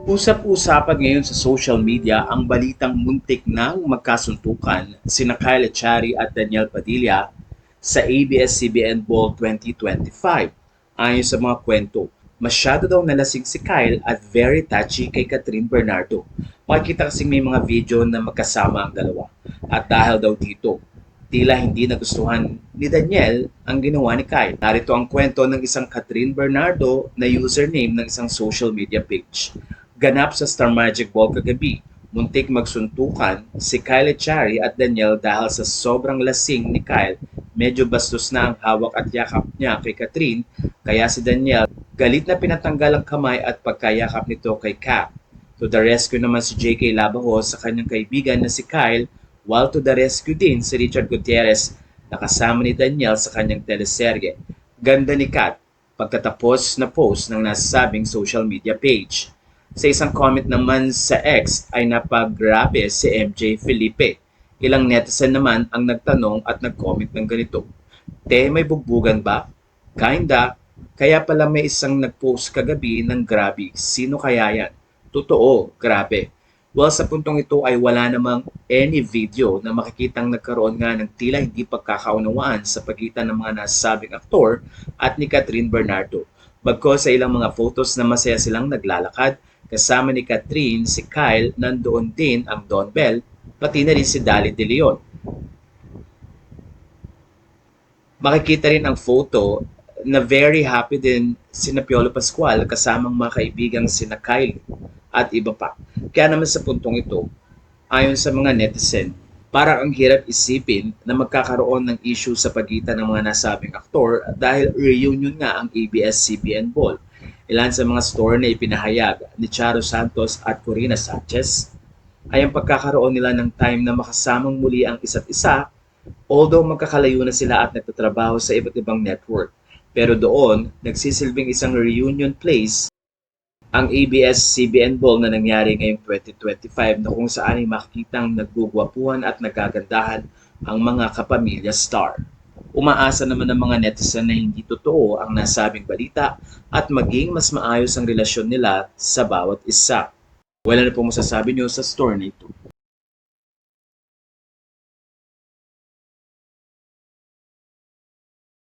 Usap-usapan ngayon sa social media ang balitang muntik nang magkasuntukan sina Kyle Echari at Daniel Padilla sa ABS-CBN Ball 2025. Ayon sa mga kwento, masyado daw nalasing si Kyle at very touchy kay Catherine Bernardo. Makikita kasing may mga video na magkasama ang dalawa. At dahil daw dito, tila hindi nagustuhan ni Daniel ang ginawa ni Kyle. Narito ang kwento ng isang Catherine Bernardo na username ng isang social media page. Ganap sa Star Magic Ball kagabi, muntik magsuntukan si Kyle Echari at Daniel dahil sa sobrang lasing ni Kyle. Medyo bastos na ang hawak at yakap niya kay Catherine, kaya si Daniel galit na pinatanggal ang kamay at pagkayakap nito kay Cap. To the rescue naman si JK Labajo sa kanyang kaibigan na si Kyle, while to the rescue din si Richard Gutierrez na kasama ni Daniel sa kanyang teleserye. Ganda ni Kat pagkatapos na post ng nasabing social media page. Sa isang comment naman sa X ay napagrabe si MJ Felipe. Ilang netizen naman ang nagtanong at nag-comment ng ganito. Te, may bugbugan ba? Kinda. Kaya pala may isang nag-post kagabi ng grabe. Sino kaya yan? Totoo, grabe. Well, sa puntong ito ay wala namang any video na makikitang nagkaroon nga ng tila hindi pagkakaunawaan sa pagitan ng mga nasabing aktor at ni Catherine Bernardo. Bagkos sa ilang mga photos na masaya silang naglalakad, kasama ni Catherine, si Kyle, nandoon din ang Don Bell, pati na rin si Dali De Leon. Makikita rin ang photo na very happy din si Piolo Pascual kasamang mga kaibigang sina Kyle at iba pa. Kaya naman sa puntong ito, ayon sa mga netizen, parang ang hirap isipin na magkakaroon ng issue sa pagitan ng mga nasabing aktor dahil reunion nga ang ABS-CBN Ball. Ilan sa mga store na ipinahayag ni Charo Santos at Corina Sanchez ay ang pagkakaroon nila ng time na makasamang muli ang isa't isa, although magkakalayo na sila at nagtatrabaho sa iba't ibang network. Pero doon, nagsisilbing isang reunion place ang ABS-CBN Ball na nangyari ngayong 2025 na kung saan ay makikitang naggugwapuhan at nagagandahan ang mga kapamilya star. Umaasa naman ng mga netizen na hindi totoo ang nasabing balita at maging mas maayos ang relasyon nila sa bawat isa. Wala na pong masasabi niyo sa story nito.